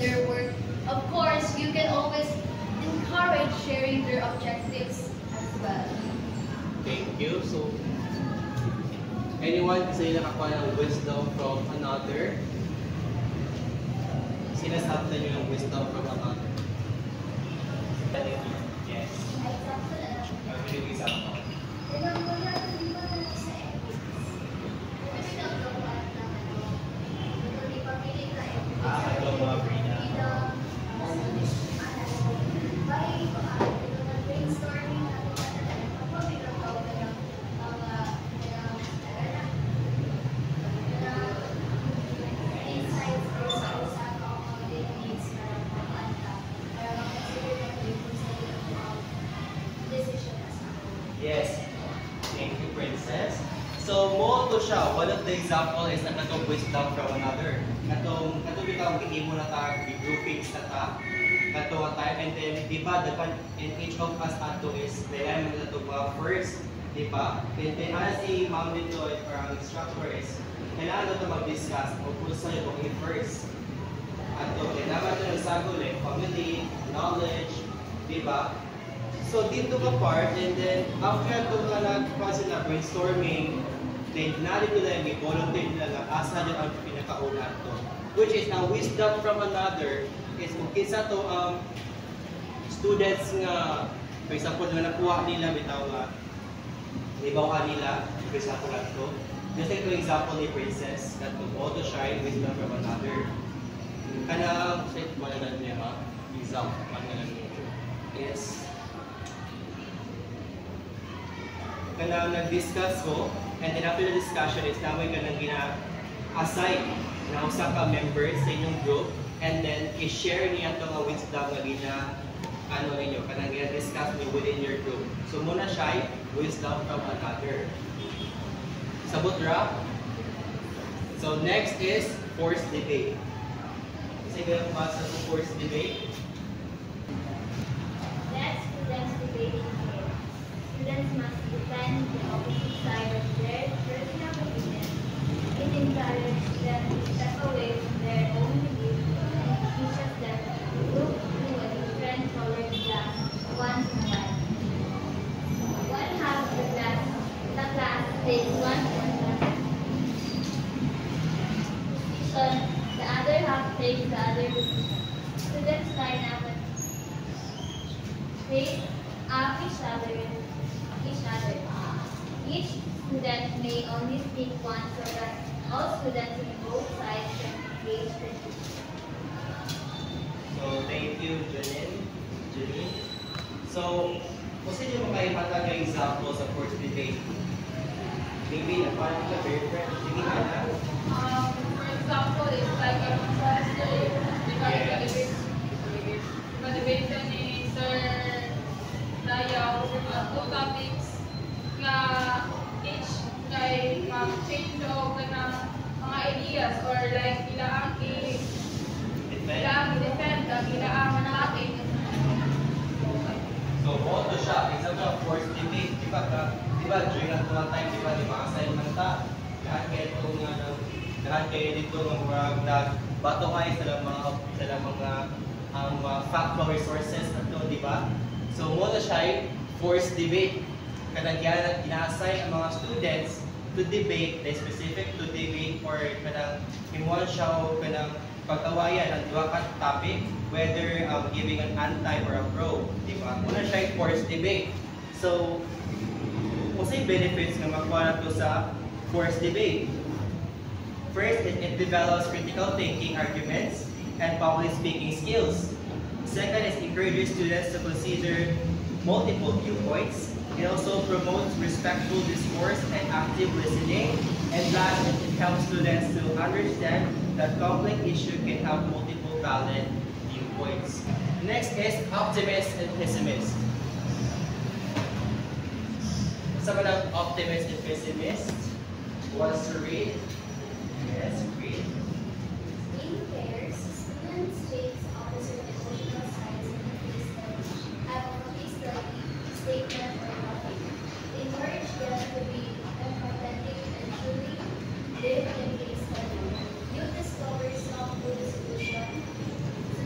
their work. Of course, you can always encourage sharing their objectives as well. Thank you. So, anyone kasi nakakuha ng wisdom from another? Sinasabi niyo yung wisdom from another? Yes. I'll give you example. Ito mga Brina. Yes. Thank you, Princess. So, mo to siya. One of the example is na katong wisdom from another. Katong bitaw hindi mo na ta groupings na ta. Katong time and then di ba dapat in each of us ato is kailangan mo na to first, di ba? And then as si ma'am dito or instructor is kailangan na to mag-discuss o kung saan yung first. Ato kailangan to nagsagol like family, knowledge, di ba? So dito ka part and then after ito ka nagpa sila brainstorming, then narito na yung volunteer nila na asa dyan ang pinakauna to. Which is ang wisdom from another is kung kinsa to students nga for example na nakuha nila bitaw nga ibaw nila for example to. Just like for example ni Princess that to auto shine wisdom from another. Kana say wala na niya ha. Example man na niya. Yes. Kana nag-discuss ko, and then after the discussion is namin ka nang gina-assign na usa ka members sa inyong group, and then i-share niya ito nga wisdom nga ninyo, kanang gina-discuss niyo within your group. So muna siya, wisdom from another. Sabot ra? So next is forced debate. Sige, basa sa forced debate. Let's students debate in here. Students must defend the opposite side of their personal opinion. It encourages them to step away from their own beliefs and teaches them to look through a different colored glass once in a while. One half of the class takes one position, the other half takes the other position. Students line up and face up each other. Each student may only speak once so that all students on both sides can engage with it. So thank you, Janine. So, kung sino mo kayo matag ng example sa forced debate? Maybe na parang ka very friend. Sige ka na. For example, it's like a disaster. Debate ni Sir Dayaw two topics nga each kay mag-change o kanang mga ideas or like ilaang i-defend ang ilaang topic. So, auto siya. Example of forced debate. Diba, during that time, diba, assignment ta. Lahat kayo dito ng bato kayo sa mga factual resources na di ba? So, muna siya forced debate. Kanang ina-assign ang mga students to debate, the specific to debate or kanang himuan siya o kanang pag-awayan ang duha ka topic, whether giving an anti or a pro, di ba? Muna siya forced debate. So, kung sa'yo benefits nga makuha na to sa forced debate. First, it develops critical thinking arguments and public speaking skills. Second is encourages students to consider multiple viewpoints. It also promotes respectful discourse and active listening. And last, it helps students to understand that complex issue can have multiple valid viewpoints. Next is optimist and pessimist. Some of the optimist and pessimist wants to read. Yes, read. In pairs, students take opposite emotional sides of the case study, have a case study, statement, or topic. Encourage them to be empathetic and truly live in case study. You discover some good solution to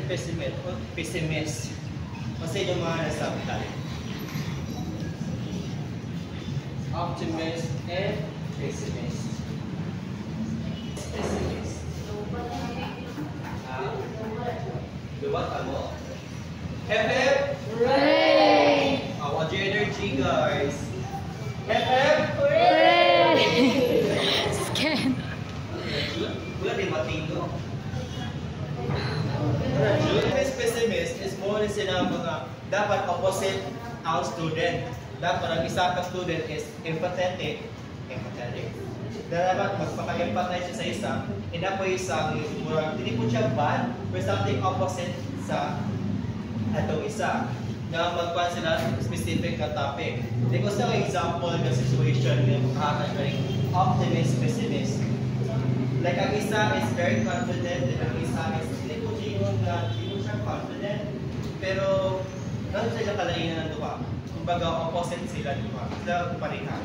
pessimist. Kasi yung mga nasabtan. Optimist and pessimist. Pessimist. Luwag mo. Hep hep! Hooray! I want your energy, guys. Hep hep! Hooray! Scan. Wala din matino. Pessimist is more sila mga dapat opposite ang student. Dapat ang isa ka student is empathetic. Dapat magpaka-empathize siya sa isa. Hindi po isang hindi po siya bad or something opposite sa atong isa. Na magpan sila specific na topic. Like gusto ng example ng situation ng makakagaling optimist, pessimist. Like ang isa is very confident and ang isa is hindi po siya confident. Pero nandun sila kalainan ng duha. Kumbaga opposite sila duha. Sila pareha.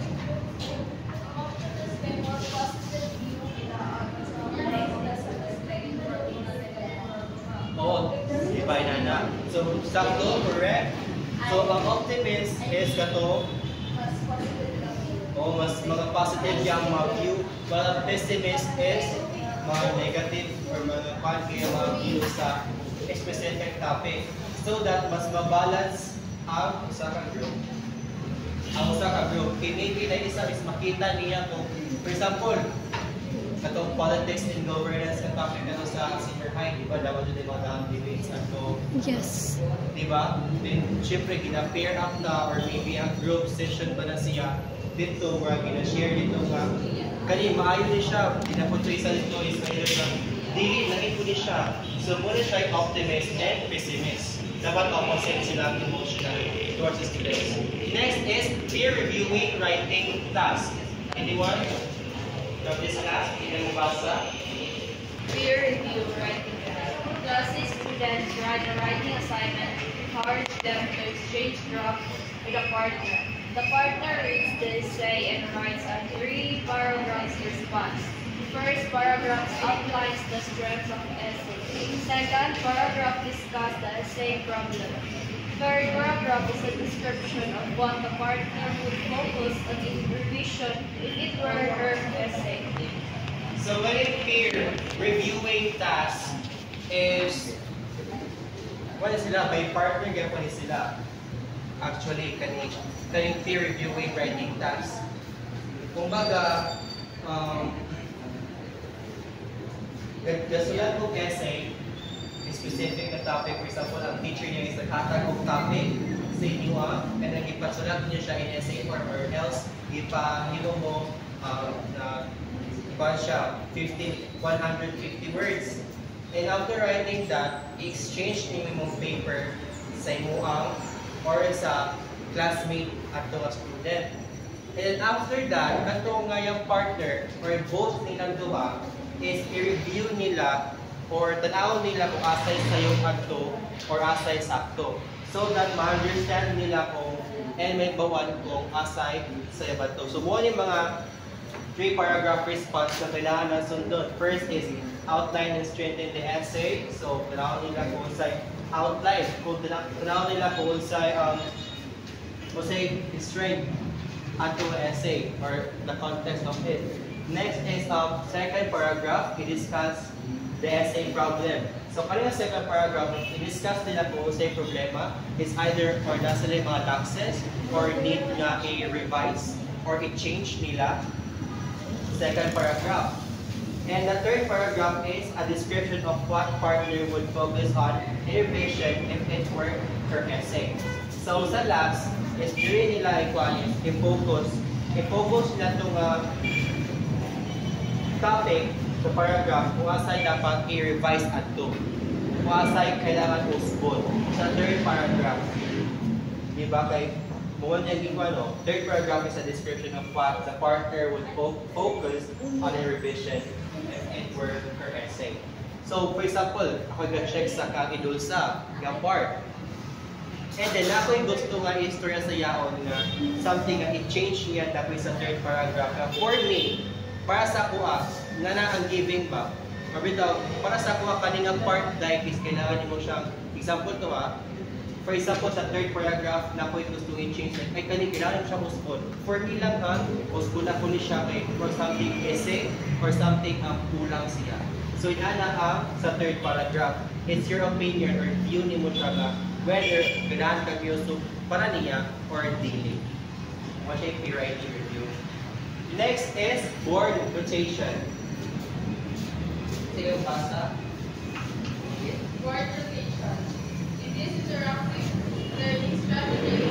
Oo, iba na. So, sakto, correct. So, ang optimist is kato, mas mga positive yung mga view, while pessimist is mga negative or mga mga view sa specific topic. So that mas mabalance ang usa ka group. Ang usa ka group, maybe na isa is makita niya kung, for example, katong politics and governance ang topic na sa senior high, di ba? Dapat din mga dahang debates ato. Yes. Di ba? Then, syempre, gina-pair up na or maybe ang group session pa na siya dito where gina-share dito nga kani maayo ni siya, ginapuntoy sa dito is either na dili na ito ni siya. So, muna siya optimist and pessimist. Dapat opposite sila emotionally towards the students. Next is peer reviewing writing task. Anyone? From this class, hindi mo basa? Peer review writing task. Classes students write a writing assignment, encourage them to exchange drafts with a partner. The partner reads the essay and writes a 3-paragraph response. The first paragraph outlines the strengths of the essay. Second paragraph discusses the essay problem. Third paragraph is a description of what the partner would focus on in revision if it were her essay. So when in peer reviewing task is what is sila? By partner gapon sila. Actually, kaning peer reviewing writing task. Kumbaga, gasulat ko essay, specific na topic. For example, ang teacher niya is naghatag og topic sa inyo, and then ipasulat niyo siya in essay form or else ipahimo mo na iba siya 150 words. And after writing that, i-exchange niyo yung paper sa imuang or sa classmate at mga student. And then after that, kato nga yung partner or both nilang duha is i-review nila or tanaw nila kung asay sa yung adto or asay sa akto. So that ma-understand nila kung and may bawan kung asay sa yabato. So mo yung mga 3-paragraph response na kailangan na sundon. First is outline and strengthen the essay. So tanaw nila kung say outline. Kung tanaw nila kung say strength ato essay or the context of it. Next is second paragraph, i-discuss the essay problem. So kanina second paragraph, i-discuss nila kung say problema is either or nasa nila mga taxes or need nga i-revise or i-change nila. Second paragraph. And the third paragraph is a description of what partner would focus on in revision if it were her essay. So sa last, is during nila i-focus nila itong topic sa paragraph kung asay dapat i-revise ato. Kung asay kailangan usbon sa third paragraph. Diba kay muwan niya third paragraph is a description of what the partner would focus on in revision if it were her essay. So for example, ako ga-check sa ka-idulsa nga part. And then ako yung gusto nga istorya sa yaon nga something nga i-change niya tapos sa third paragraph. For me, para sa kuha, nga na ang giving ba, Or bitaw, para sa kuha kaning part like is kailangan mo siyang example to ha. For example, sa third paragraph na ko gusto i-change ay kaning kailangan mo siya postpone. For me lang ha, postpone ako ni siya kay for something essay or something ang kulang siya. So inana sa third paragraph, it's your opinion or view ni mo siya nga whether kailangan ka so para niya or dili. What siya i-writing review. Next is board rotation. Sige, basa. Board rotation. In this interactive learning strategy,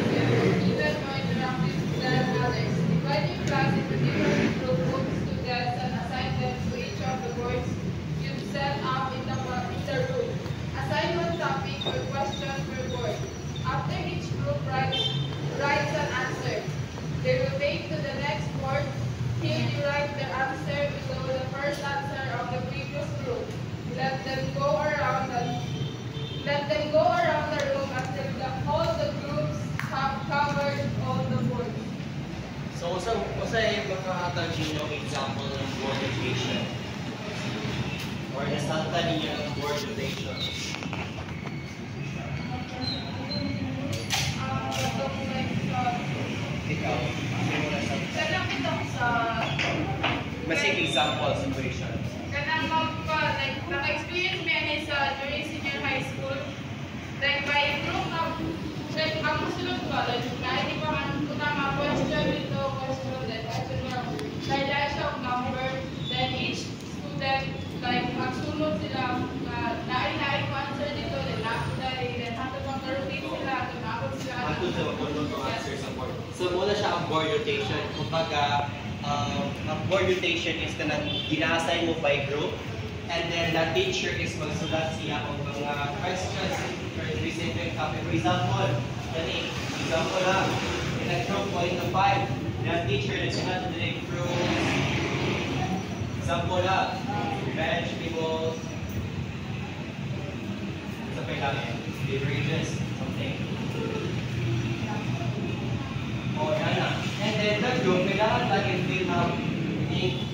even more interactive than others. Divide your class into different groups of students and assign them to each of the boards you've set up in the room. Assign one topic or question per board. After each group writes an answer, they will take to the next board. Here you write the answer below the first answer of the previous group. Let them go around the room until all the groups have covered all the boards. So, usa yung makahatag ninyo example ng board rotation. Or nasalta ninyo ng board rotation. Ikaw, ano mo nasalta? Kanang ito sa... Masig example situation. Kanang naka-experience mo yan during senior high school. Like, by group of... Like, ang musulog ko, like, kahit di pa man ko na question ito, question that, question mo, like, dahil siya ang number, then each student, like, magsunod sila, nai-nai ko answer dito, then nakuday, then hatod mag-rotate sila, then naabot sila. Hatod sa magulong to answer sa board. So, muna siya ang board rotation. Kumbaga, ang board rotation is na gina-assign mo by group, and then the teacher is magsulat siya ang mga questions for specific topic. For example, example lang, in a group 1 to 5, the teacher is not to the group. Example lang, vegetables, sa kailangan, beverages, something. Oh, yan na. And then the group, kailangan lagi fill up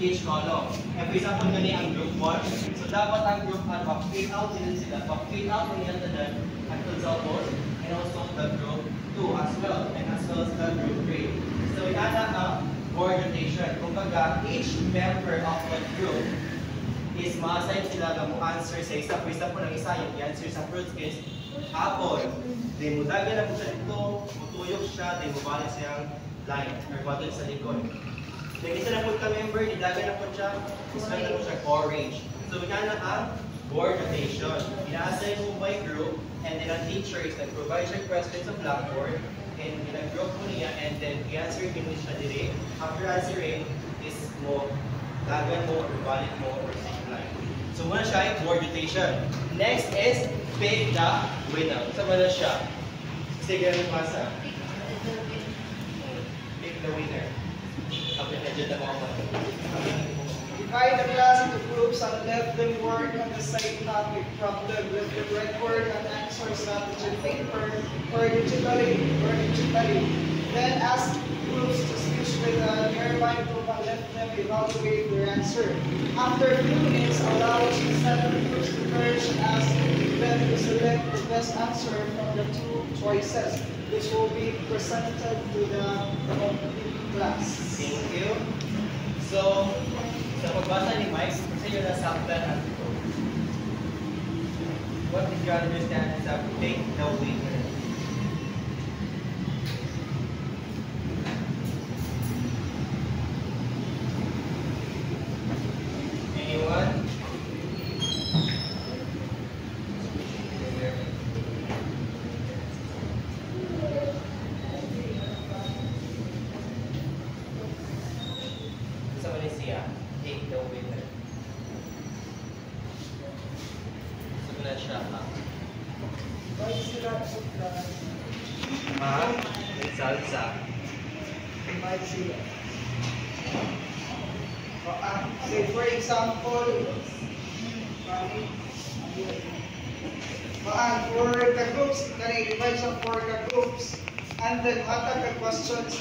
each column. And for example, gani ang group 1. So dapat ang group 1, mag-fill out nila sila. Mag-fill out nila tanan ang results and also the group 2 as well. And as well as the group 3. So yan ang board rotation. Kumbaga, each member of the group is ma-assign sila na mo answer sa isa. For example, ang isa yung i-answer sa fruits is apple. Then mudagan na po siya dito, mutuyok siya, then mubalik siyang line or button sa likod. Then isa na po ka-member, nidagan na po siya, isla na po siya orange. So yan na ang board rotation. Ina-assign mo by group, and then ang teacher is nag-provide siya questions sa blackboard, and nag-group mo niya, and then i-answer mo siya dire. After answering, is mo, dagan mo, or balik mo, or line. So muna siya yung board rotation. Next is pick the winner. So muna siya. Sige, ano pasa? Pick the winner. Okay, medyo na mga Divide the class into groups and let them work on the same topic from them. Let them record an answer strategy paper or digitally. Then ask groups to switch with a nearby group and let them evaluate their answer. After a few minutes, allow each set of groups to merge and ask them to select the best answer from the two choices, which will be presented to the complete class. Thank you. So, sa pagbasa ni Mike, kasi yun ang sample at ito. What did you understand is that take the winner? Anyone? Sa Malaysia, take the winner. Sabi na siya, ha? Divide sila sa class. Ha? May salsa. Divide sila. Say for example, for the groups, divide sa 4 groups, and then hatag the questions